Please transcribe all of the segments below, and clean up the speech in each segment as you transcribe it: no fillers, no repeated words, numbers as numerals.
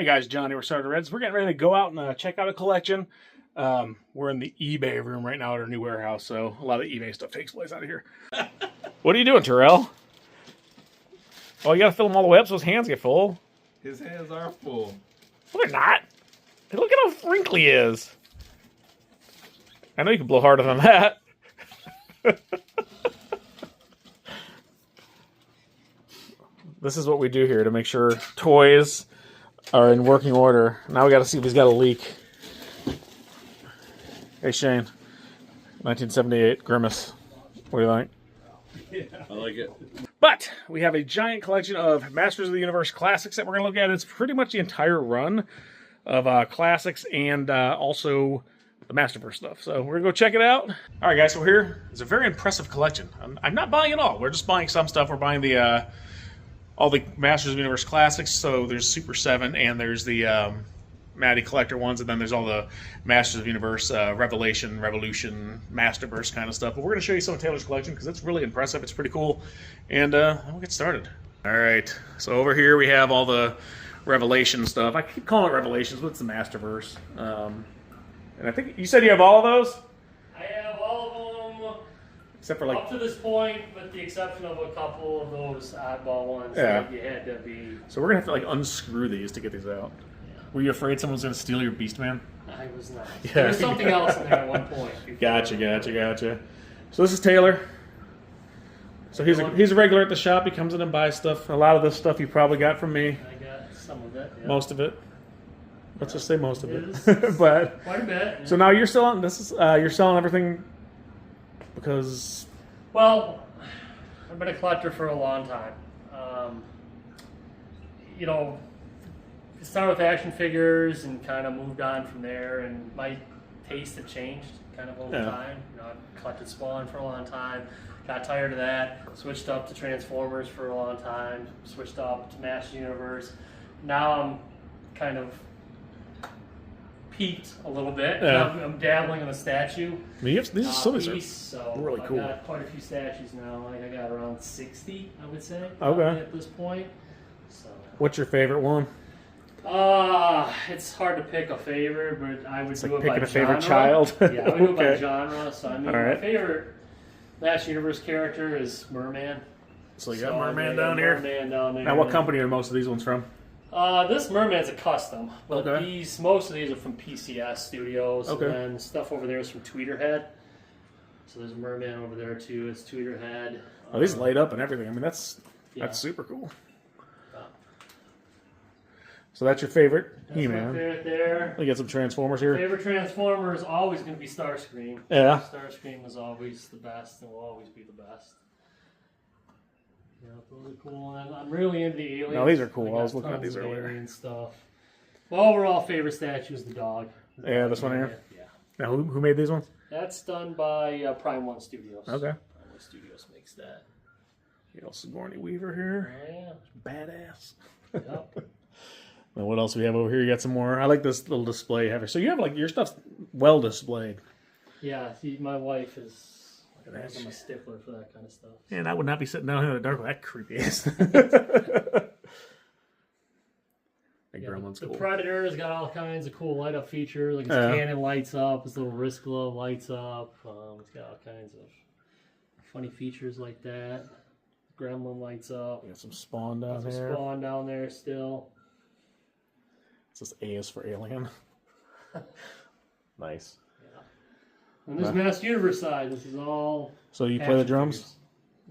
Hey guys, Johnny, we're Starter Reds. We're getting ready to go out and check out a collection. We're in the eBay room right now at our new warehouse, so a lot of eBay stuff takes place out of here. What are you doing, Terrell? Oh, you gotta fill them all the way up so his hands get full. His hands are full. Well, they're not. Hey, look at how wrinkly he is. I know you can blow harder than that. This is what we do here to make sure toys are in working order. Now we got to see if he's got a leak. Hey Shane, 1978 Grimace. What do you think? Yeah, I like it. But we have a giant collection of Masters of the Universe classics that we're going to look at. It's pretty much the entire run of classics and also the Masterverse stuff. So we're going to go check it out. All right, guys, so here is a very impressive collection. I'm not buying it all. We're just buying some stuff. We're buying the all the Masters of the Universe classics. So there's Super 7 and there's the Matty Collector ones, and then there's all the Masters of the Universe, Revelation, Revolution, Masterverse kind of stuff. But we're going to show you some of Taylor's collection because it's really impressive. It's pretty cool. And we'll get started. All right, so over here we have all the Revelation stuff. I keep calling it Revelations, but it's the Masterverse. And I think you said you have all of those? I have all of them, except for like up to this point, with the exception of a couple of those oddball ones that you had to be. So we're going to have to like unscrew these to get these out. Were you afraid someone's going to steal your Beastman? I was not. Yeah. There was something else in there at one point. Gotcha. So this is Taylor. So he's a regular at the shop. He comes in and buys stuff. A lot of this stuff you probably got from me. I got some of it. Yeah. Most of it. Let's just say most of it. But quite a bit. Yeah. So now you're selling this is you're selling everything because. Well, I've been a collector for a long time. You know, started with action figures and kind of moved on from there, and my taste had changed kind of over time. You know, I've collected Spawn for a long time, got tired of that, switched up to Transformers for a long time, switched up to Masters Universe. Now I'm kind of peaked a little bit. Yeah. I'm dabbling in the statue. I mean, these are so really cool. I've got quite a few statues now. I think I got around 60, I would say. Okay. At this point. So. What's your favorite one? It's hard to pick a favorite, but I would It's do like it by picking a genre. favorite child. Yeah, I would do it by Okay. genre. So I mean, All right. my favorite Master Universe character is Merman. So you got Merman down here. Merman down there. Now, what company are most of these ones from? This Merman's a custom, but Okay. most of these are from PCS Studios, Okay. and then stuff over there is from Tweeterhead. So there's Merman over there too. It's Tweeterhead. Oh, these light up and everything. I mean, that's super cool. So that's your favorite He-Man. Right there. We got some Transformers here. Favorite Transformer is always going to be Starscream. Yeah. Starscream is always the best and will always be the best. Yeah, those are cool. And I'm really into the aliens. No, these are cool. I was got looking at tons these of earlier. alien stuff. My overall favorite statue is the dog. Yeah, this one here? Yeah. Now, who made these ones? That's done by Prime One Studios. Okay. Prime One Studios makes that. You know, Sigourney Weaver here. Oh, yeah. Badass. Yep. Now, what else we have over here? You got some more. I like this little display you have here. So you have like your stuff's well displayed. Yeah, see, my wife is. Look at that I'm a shit. stickler for that kind of stuff. And I would not be sitting down here in the dark with that creepy ass. Big Gremlin's The cool. Predator's got all kinds of cool light up features. Like its cannon lights up, its little wrist glove lights up. It's got all kinds of funny features like that. Gremlin lights up. We got some Spawn down Some there. Spawn down there still. It's just A is for alien. Nice. Yeah. And this Master Universe side, this is all. So you play the drums?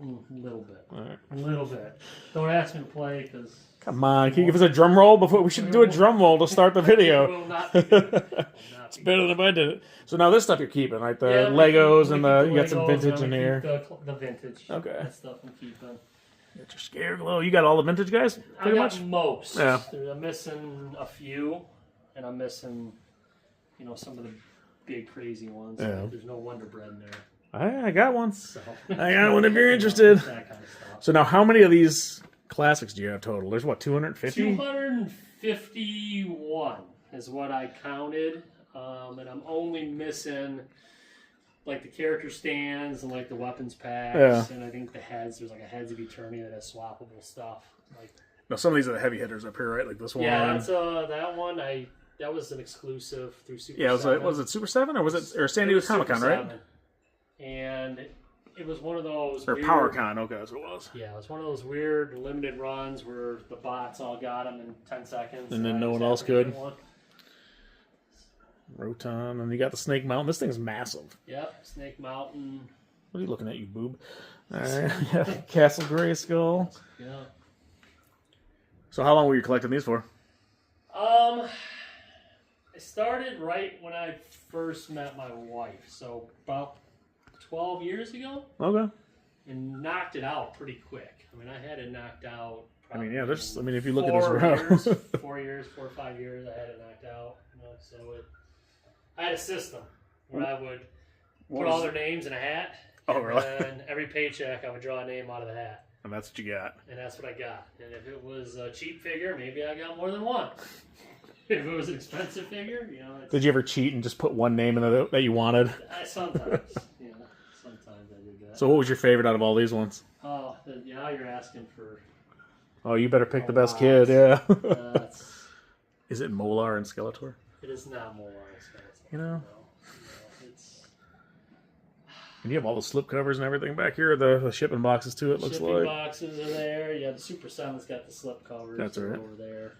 A little bit. All right. A little bit. Don't ask me to play because. Come on, can you give us a drum roll before we should do a drum roll to start the video? Will not be good. It's better than if I did it. So now this stuff you're keeping, right? The Yeah, Legos and we keep you got some Legos vintage and in we here. keep The vintage. Okay. That stuff I'm keeping. Got your Scareglow. You got all the vintage guys, pretty I much. got most. Yeah. I'm missing a few, and I'm missing, some of the big crazy ones. Yeah. There's no Wonder Bread in there. I got one. So. I got one if you're interested. That kind of stuff. So now, how many of these classics do you have total? There's what, 250? 251 is what I counted, and I'm only missing like the character stands and like the weapons packs, and I think the heads. There's like a Heads of Eternity that has swappable stuff. Like Now, some of these are the heavy hitters up here, right? Like this one. Yeah, that's that one. That was an exclusive through Super. Yeah, 7. was it Super 7 or was it San Diego Comic Con, right? 7. And it was one of those Or weird, PowerCon, okay, that's what it was. Yeah, it was one of those weird limited runs where the bots all got them in 10 seconds. And then I no just one else happened to could. get one. Rotom, and you got the Snake Mountain. This thing's massive. Yep, Snake Mountain. What are you looking at, you boob? All right, yeah, Castle Grayskull. Yeah. So how long were you collecting these for? I started right when I first met my wife, so about 12 years ago, Okay. and knocked it out pretty quick. I mean, I had it knocked out. I mean, yeah, probably there's. I in mean, if you look at this 4 row. years, 4 years, 4 or 5 years, I had it knocked out. You know, so I had a system where I would put all their names in a hat. Oh, really? And every paycheck, I would draw a name out of the hat. And that's what you got. And that's what I got. And if it was a cheap figure, maybe I got more than one. If it was an expensive figure, you know. Did you ever cheat and just put one name in that you wanted? Sometimes, you know, sometimes I did that. So what was your favorite out of all these ones? Oh, now you're asking for. Oh, you better pick the best lot. kid, yeah. It's, Is it Molar and Skeletor? it is not more expensive. You know? No, it's And you have all the slip covers and everything back here, the shipping boxes too, it looks shipping like. boxes are there. Yeah, the Super 7's got the slip covers. That's right. Over there.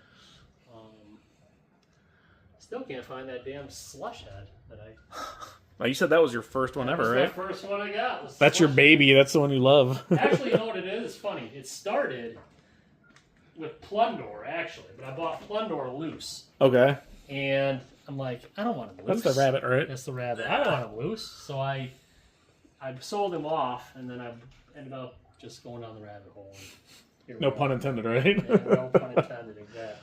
Still can't find that damn slush head that I. Now, you said that was your first one ever, right? That's the first one I got. Was That's your slush baby. That's the one you love. Actually, you know what it is? It's funny. It started with Plundor, actually, but I bought Plundor loose. Okay. And I'm like, I don't want him loose. That's the rabbit, right? That's the rabbit. I don't want him loose. So I sold him off, and then I ended up just going down the rabbit hole. And here we No are. pun intended, right? Yeah, no pun intended, exactly.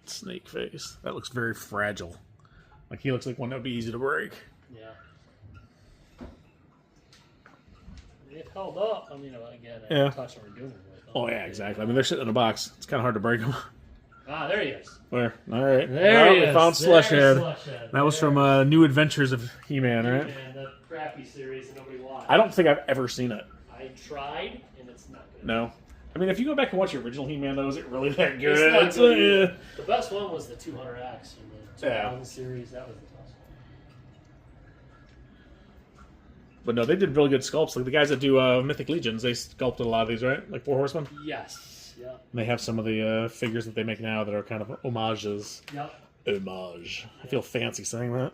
Snake face. That looks very fragile. Like he looks like one that would be easy to break. Yeah. It held up. I mean, again, I Yeah. touched or doing with them. Oh yeah, exactly. I mean, they're sitting in a box. It's kind of hard to break them. Ah, there he is. Where? All right. There Well, he we is. found There's Slushhead. Slushhead. That was There. from New Adventures of He-Man, right? And the crappy series that nobody watched. I don't think I've ever seen it. I tried, and it's not good. No. I mean, if you go back and watch the original He-Man, though, is it really that good? It's not It's, good yeah. either. The best one was the 200X in the 2000 series. That was the best one. But no, they did really good sculpts. Like the guys that do Mythic Legions, they sculpted a lot of these, right? Like Four Horsemen. Yes. Yep. And they have some of the figures that they make now that are kind of homages. Yep. Homage. I feel fancy saying that.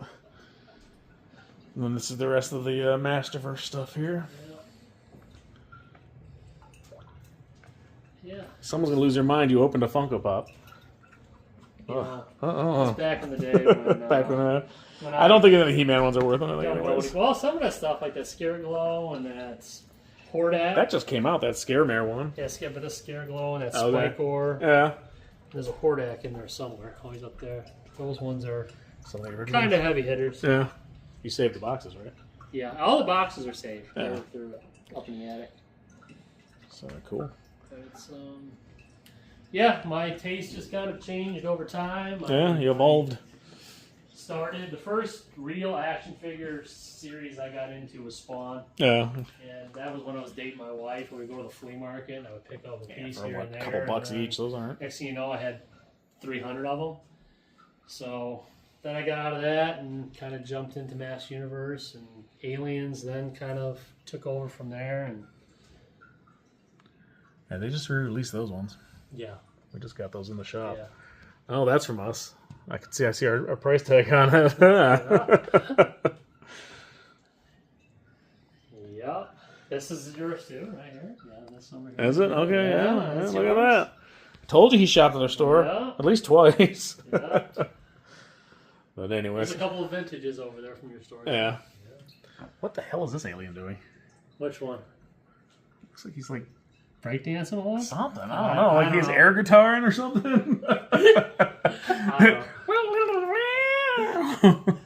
And then this is the rest of the Masterverse stuff here. Yeah. Someone's gonna lose their mind. You opened a Funko Pop. You know, Uh-oh. it's back in the day when. Back when when I don't think any of the He-Man ones are worth anything. don't know Anyways. well, some of that stuff like that Scareglow and that Hordak. That just came out. That Scaremare one. Yeah, but the Scareglow and that Okay. Spikor. Yeah. There's a Hordak in there somewhere. Always up there. Those ones are Some of the originals. kind of heavy hitters. Yeah. You saved the boxes, right? Yeah, all the boxes are saved. Yeah. They're up in the attic. So cool. But it's yeah, my taste just kind of changed over time. Yeah, you evolved. Started the first real action figure series I got into was Spawn, Yeah. and that was when I was dating my wife. We would go to the flea market, and I would pick up a piece For here what, and a there. couple and bucks then each. Those aren't. Next thing you know, I had 300 of them. So then I got out of that and kind of jumped into Mass Universe and Aliens. Then kind of took over from there, and Yeah, they just re-released those ones. yeah, We just got those in the shop. yeah. Oh, that's from us. I can see. I see our price tag on it. Yep. This is yours too, right here. Yeah, this over here. Is it? Okay, yeah. that's Look at yours. that. Told you he shopped at our store. Yeah. At least twice. Yeah. But There's anyways. a couple of vintages over there from your store. Yeah. What the hell is this alien doing? Which one? Looks like he's like Breakdancing along? something. I don't know. Like he's know. air guitaring or something. I don't know.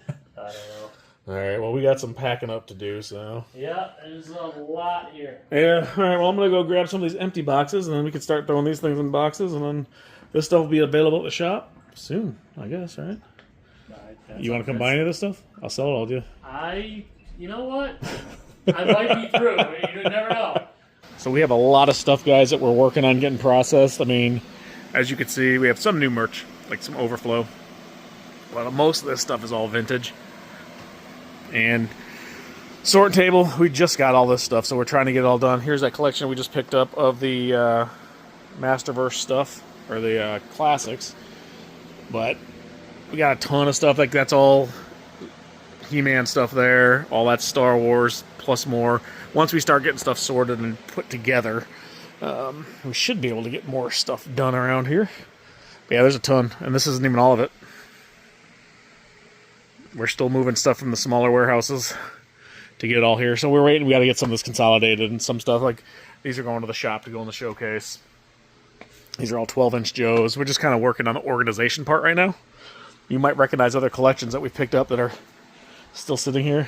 All right. Well, we got some packing up to do, so. Yeah, there's a lot here. Yeah. All right. Well, I'm gonna go grab some of these empty boxes, and then we can start throwing these things in boxes, and then this stuff will be available at the shop soon, I guess. Right? You want to come buy any of this stuff? I'll sell it all to you. You know what? I might be through. You never know. So we have a lot of stuff, guys, that we're working on getting processed. I mean, as you can see, we have some new merch, like some overflow. But most of this stuff is all vintage. And sorting table, we just got all this stuff, so we're trying to get it all done. Here's that collection we just picked up of the Masterverse stuff, or the classics. But we got a ton of stuff, like that's all He-Man stuff there, all that Star Wars, plus more. Once we start getting stuff sorted and put together, we should be able to get more stuff done around here. But yeah, there's a ton, and this isn't even all of it. We're still moving stuff from the smaller warehouses to get it all here. So we're waiting. We got to get some of this consolidated, and some stuff like these are going to the shop to go in the showcase. These are all 12-inch Joes. We're just kind of working on the organization part right now. You might recognize other collections that we picked up that are still sitting here.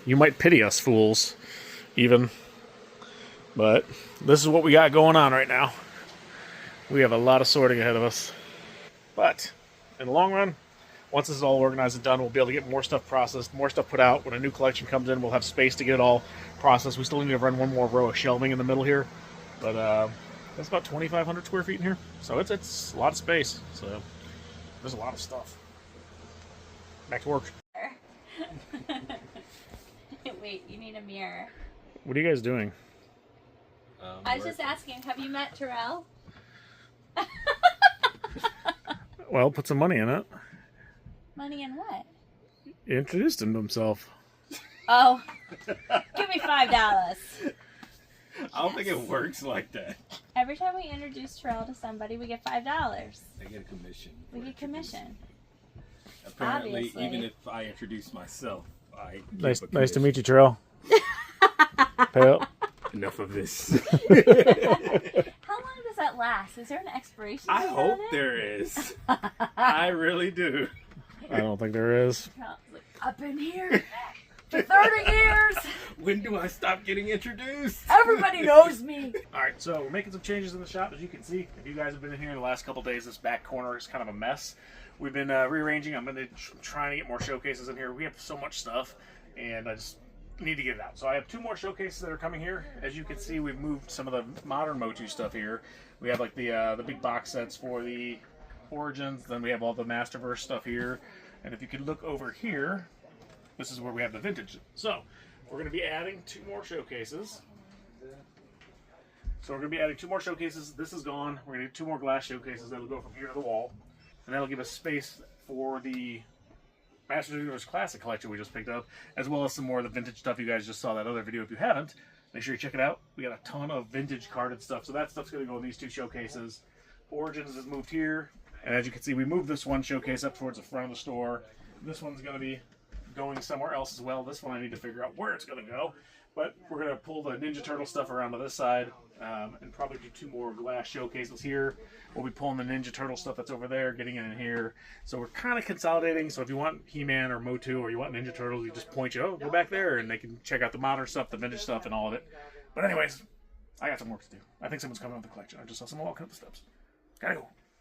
You might pity us fools, even. But this is what we got going on right now. We have a lot of sorting ahead of us. But in the long run, once this is all organized and done, we'll be able to get more stuff processed, more stuff put out. When a new collection comes in, we'll have space to get it all processed. We still need to run one more row of shelving in the middle here. But that's about 2,500 square feet in here. So it's a lot of space. So there's a lot of stuff. Back to work. Wait, you need a mirror. What are you guys doing? I was just asking, have you met Terrell? Well, put some money in it. Money in what? He introduced him to himself. Oh, give me $5. I don't think it works like that. Every time we introduce Terrell to somebody, we get $5. I get a commission. We get commission. Apparently, Obviously. even if I introduce myself, I Nice give a to commission. meet you, Terrell. Pay up. Enough of this. How long does that last? Is there an expiration I date on hope it? there is. I really do. I don't think there is. Terrell's like, I've been here for 30 years. When do I stop getting introduced? Everybody knows me. All right, so we're making some changes in the shop, as you can see. If you guys have been in here the last couple days, this back corner is kind of a mess. We've been rearranging. I'm trying to get more showcases in here. We have so much stuff, and I just need to get it out. So I have 2 more showcases that are coming here. As you can see, we've moved some of the modern MOTU stuff here. We have like the big box sets for the Origins. Then we have all the Masterverse stuff here. And if you could look over here, this is where we have the vintage. So we're going to be adding 2 more showcases. So we're going to be adding 2 more showcases. This is gone. We're going to do 2 more glass showcases that'll go from here to the wall. And that'll give us space for the Masters of the Universe Classic collection we just picked up, as well as some more of the vintage stuff. You guys just saw that other video. If you haven't, make sure you check it out. We got a ton of vintage carded stuff. So that stuff's going to go in these 2 showcases. Origins is moved here. And as you can see, we moved this one showcase up towards the front of the store. This one's going to be going somewhere else as well. This one I need to figure out where it's going to go. But we're going to pull the Ninja Turtle stuff around to this side and probably do 2 more glass showcases here. We'll be pulling the Ninja Turtle stuff that's over there, getting it in here. So we're kind of consolidating. So if you want He-Man or MOTU or you want Ninja Turtles, you just point go back there and they can check out the modern stuff, the vintage stuff, and all of it. But anyways, I got some work to do. I think someone's coming with the collection. I just saw someone walking up the steps. Gotta go.